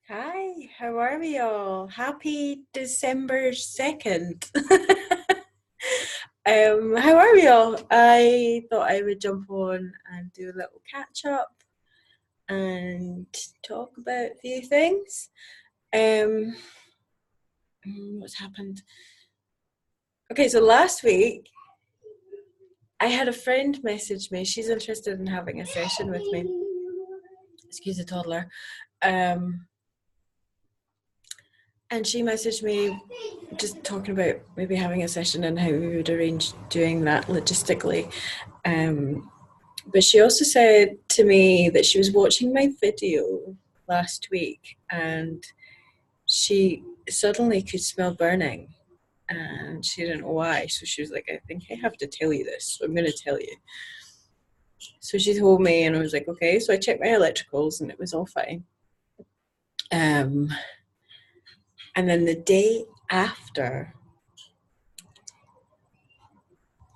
Hi, how are we all? Happy December 2nd. How are we all? I thought I would jump on and do a little catch up and talk about a few things. Um, what's happened? Okay, so last week I had a friend message me. She's interested in having a session with me. Excuse the toddler. And she messaged me just talking about maybe having a session and how we would arrange doing that logistically. But she also said to me that she was watching my video last week and she suddenly could smell burning and she didn't know why. So she was like, I think I have to tell you this. So I'm going to tell you. So she told me and I was like, okay. So I checked my electricals and it was all fine. And then the day after,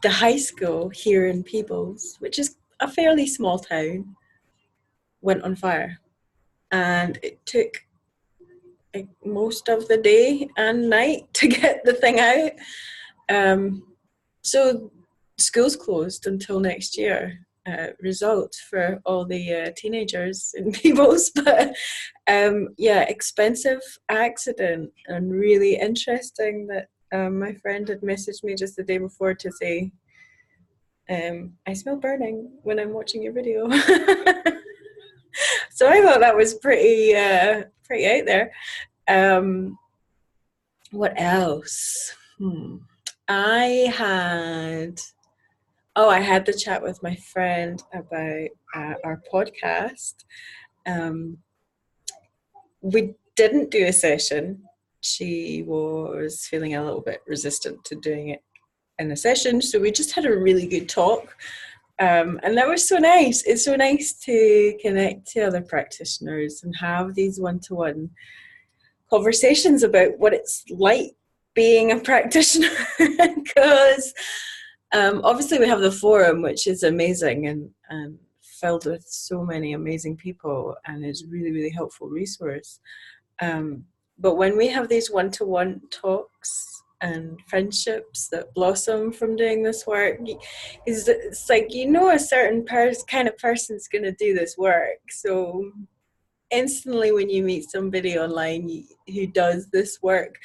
the high school here in Peebles, which is a fairly small town, went on fire. And it took most of the day and night to get the thing out. So school's closed until next year. Result for all the teenagers in Peebles, but yeah, expensive accident and really interesting that my friend had messaged me just the day before to say, I smell burning when I'm watching your video. So I thought that was pretty out there. What else? I had the chat with my friend about our podcast. We didn't do a session. She was feeling a little bit resistant to doing it in a session, so we just had a really good talk. And that was so nice. It's so nice to connect to other practitioners and have these one-to-one conversations about what it's like being a practitioner. Because obviously we have the forum, which is amazing and filled with so many amazing people and is really, really helpful resource. But when we have these one-to-one talks and friendships that blossom from doing this work, it's like, a certain kind of person's going to do this work. So instantly when you meet somebody online who does this work,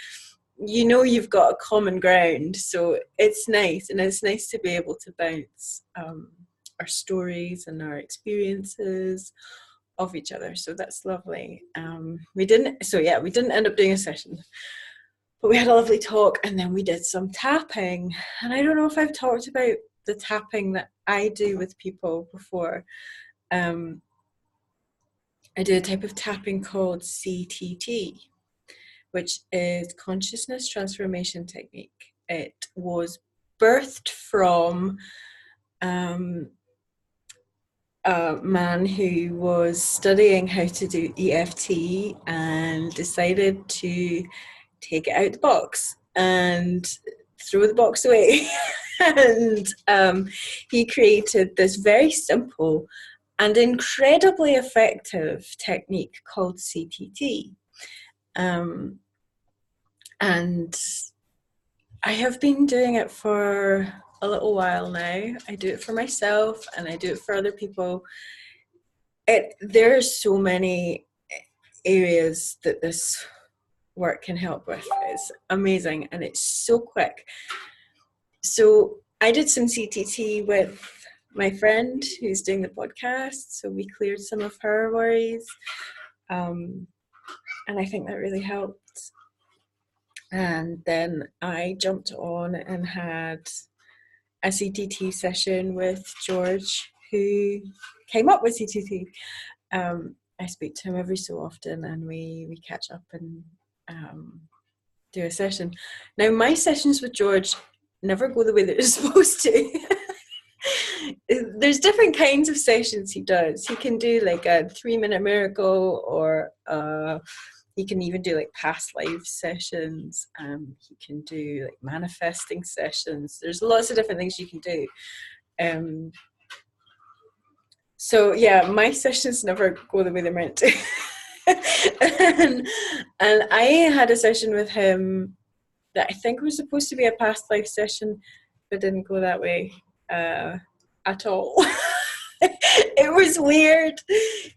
you've got a common ground. So it's nice, and it's nice to be able to bounce our stories and our experiences of each other. So that's lovely. We didn't end up doing a session, but we had a lovely talk, and then we did some tapping. And I don't know if I've talked about the tapping that I do with people before. I do a type of tapping called CTT, which is Consciousness Transformation Technique. It was birthed from a man who was studying how to do EFT and decided to take it out the box and throw the box away. And he created this very simple and incredibly effective technique called CTT. And I have been doing it for a little while now. I do it for myself and I do it for other people. There are so many areas that this work can help with. It's amazing and it's so quick. So I did some CTT with my friend who's doing the podcast, so we cleared some of her worries, and I think that really helped. And then I jumped on and had a CTT session with George, who came up with CTT. I speak to him every so often and we catch up and do a session. Now, my sessions with George never go the way they're supposed to. There's different kinds of sessions he does. He can do like a 3-minute miracle, or he can even do like past life sessions. He can do like manifesting sessions. There's lots of different things you can do. So yeah, my sessions never go the way they're meant to. and I had a session with him that I think was supposed to be a past life session, but didn't go that way at all. It was weird.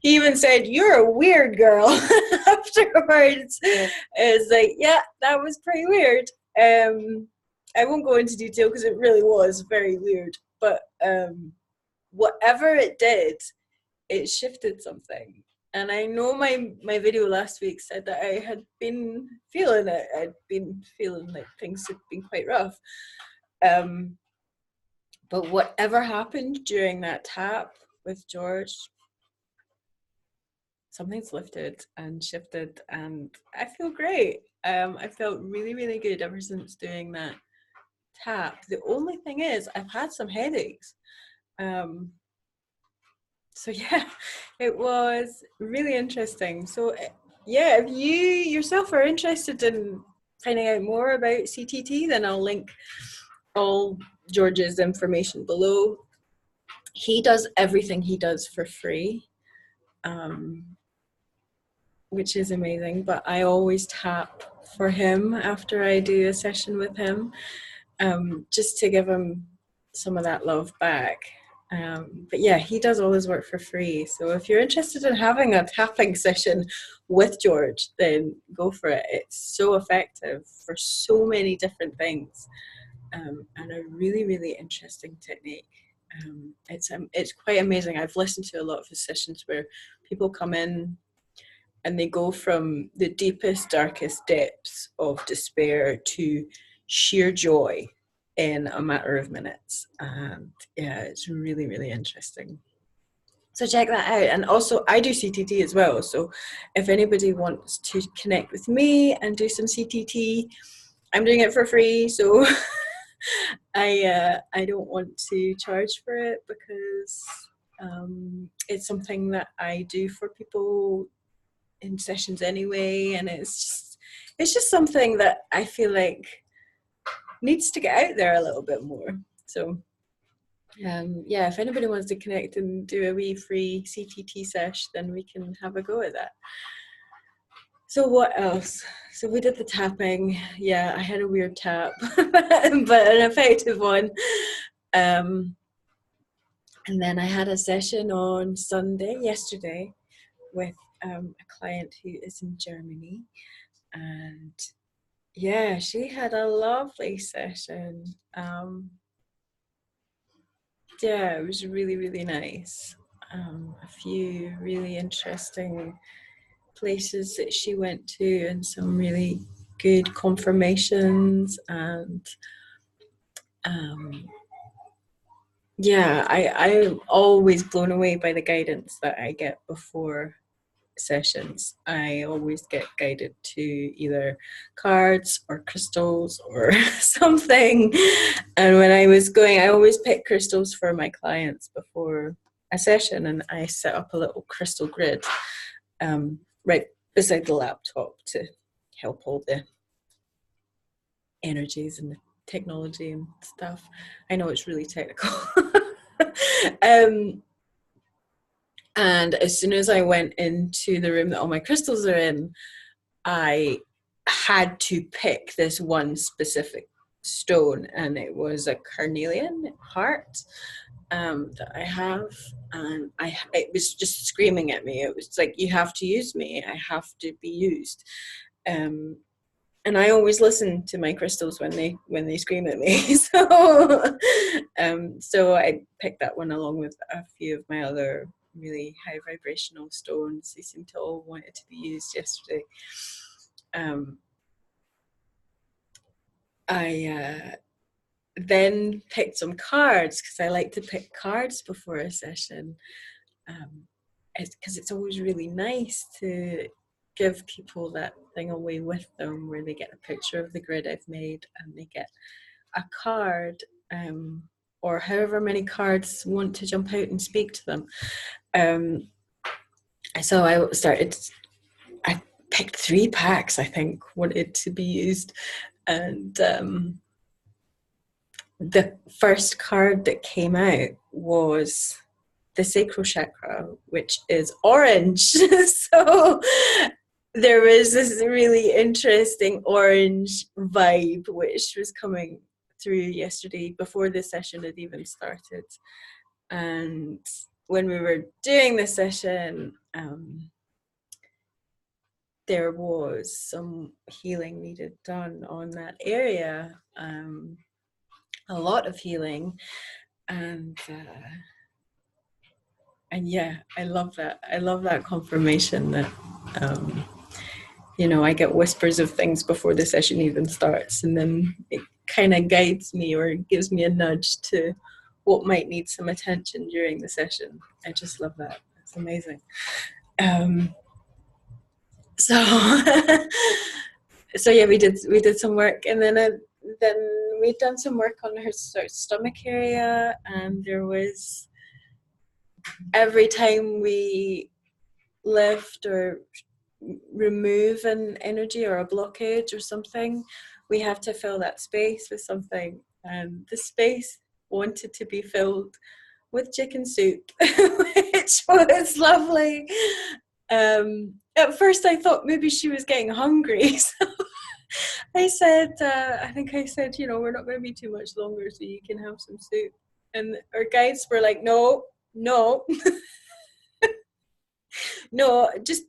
He even said, "You're a weird girl." Afterwards, it's like, yeah, that was pretty weird. I won't go into detail because it really was very weird. But whatever it did, it shifted something. And I know my video last week said that I had been feeling it. I'd been feeling like things had been quite rough. But whatever happened during that tap with George, something's lifted and shifted, and I feel great. I felt really, really good ever since doing that tap. The only thing is, I've had some headaches. So yeah, it was really interesting. So yeah, if you yourself are interested in finding out more about CTT, then I'll link all George's information below. He does everything he does for free, which is amazing, but I always tap for him after I do a session with him, just to give him some of that love back. But yeah, he does all his work for free. So if you're interested in having a tapping session with George, then go for it. It's so effective for so many different things, and a really, really interesting technique. It's quite amazing. I've listened to a lot of his sessions where people come in and they go from the deepest, darkest depths of despair to sheer joy in a matter of minutes. And yeah, it's really, really interesting. So check that out. And also, I do CTT as well. So if anybody wants to connect with me and do some CTT, I'm doing it for free. So I don't want to charge for it because it's something that I do for people in sessions anyway, and it's just something that I feel like needs to get out there a little bit more. So yeah, if anybody wants to connect and do a wee free CTT sesh, then we can have a go at that. So what else? So we did the tapping. Yeah, I had a weird tap, but an effective one. And then I had a session on Sunday, yesterday, with a client who is in Germany. And yeah, she had a lovely session. Yeah, it was really, really nice. A few really interesting places that she went to and some really good confirmations, and yeah, I'm always blown away by the guidance that I get before sessions. I always get guided to either cards or crystals or something. And when I was going, I always pick crystals for my clients before a session, and I set up a little crystal grid right beside the laptop to help all the energies and the technology and stuff. I know it's really technical. And as soon as I went into the room that all my crystals are in, I had to pick this one specific stone, and it was a carnelian heart that I have, and it was just screaming at me. It was like, you have to use me. I have to be used. And I always listen to my crystals when they scream at me. So, so I picked that one along with a few of my other really high vibrational stones. They seem to all wanted to be used yesterday. I then picked some cards because I like to pick cards before a session. Because it's always really nice to give people that thing away with them where they get a picture of the grid I've made and they get a card, or however many cards want to jump out and speak to them. So I picked 3 packs, I think, wanted to be used. And the first card that came out was the sacral chakra, which is orange. So there was this really interesting orange vibe which was coming through yesterday before the session had even started. And when we were doing the session, there was some healing needed done on that area, a lot of healing, and yeah, I love that. I love that confirmation that you know, I get whispers of things before the session even starts, and then it kind of guides me or gives me a nudge to what might need some attention during the session. I just love that. It's amazing. So so yeah, we did some work, and then we'd done some work on her sort of stomach area, and there was, every time we lift or remove an energy or a blockage or something, we have to fill that space with something, and the space wanted to be filled with chicken soup, which was lovely. At first I thought maybe she was getting hungry, so I said, I think I said, you know, we're not going to be too much longer, so you can have some soup. And our guides were like, no, no, no, just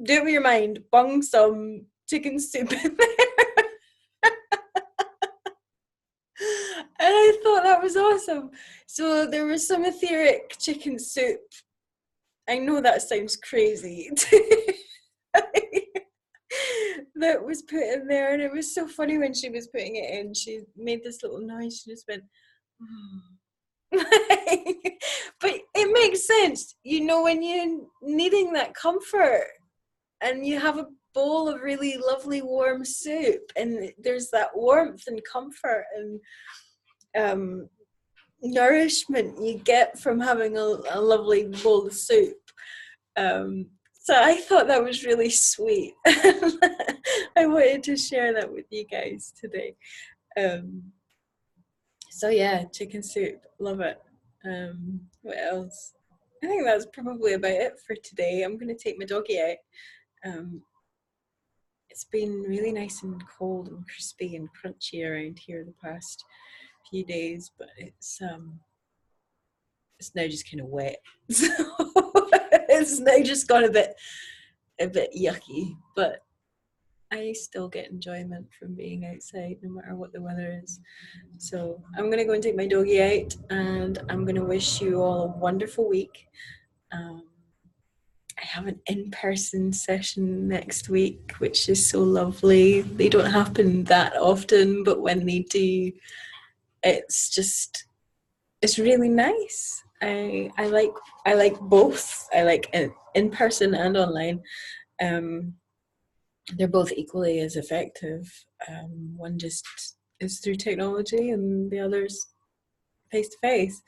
do it with your mind. Bung some chicken soup in there. And I thought that was awesome. So there was some etheric chicken soup. I know that sounds crazy. That was put in there, and it was so funny when she was putting it in. She made this little noise. She just went, but it makes sense, you know, when you're needing that comfort and you have a bowl of really lovely warm soup, and there's that warmth and comfort and nourishment you get from having a lovely bowl of soup. So I thought that was really sweet. I wanted to share that with you guys today. So yeah, chicken soup, love it. What else? I think that's probably about it for today. I'm going to take my doggy out. It's been really nice and cold and crispy and crunchy around here the past few days, but it's now just kind of wet. So it's now just got a bit yucky, but I still get enjoyment from being outside no matter what the weather is. So I'm going to go and take my doggy out, and I'm going to wish you all a wonderful week. I have an in-person session next week, which is so lovely. They don't happen that often, but when they do, it's really nice. I like both. I like in person and online. They're both equally as effective. One just is through technology, and the other's face to face.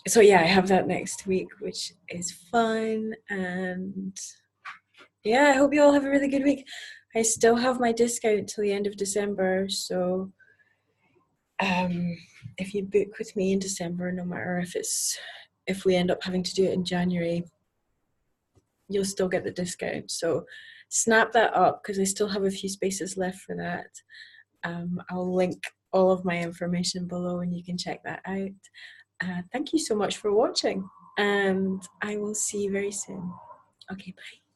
So yeah, I have that next week, which is fun, and yeah, I hope you all have a really good week. I still have my discount till the end of December, so if you book with me in December, no matter if we end up having to do it in January, you'll still get the discount. So snap that up, because I still have a few spaces left for that. I'll link all of my information below, and you can check that out. Thank you so much for watching, and I will see you very soon. Okay, bye.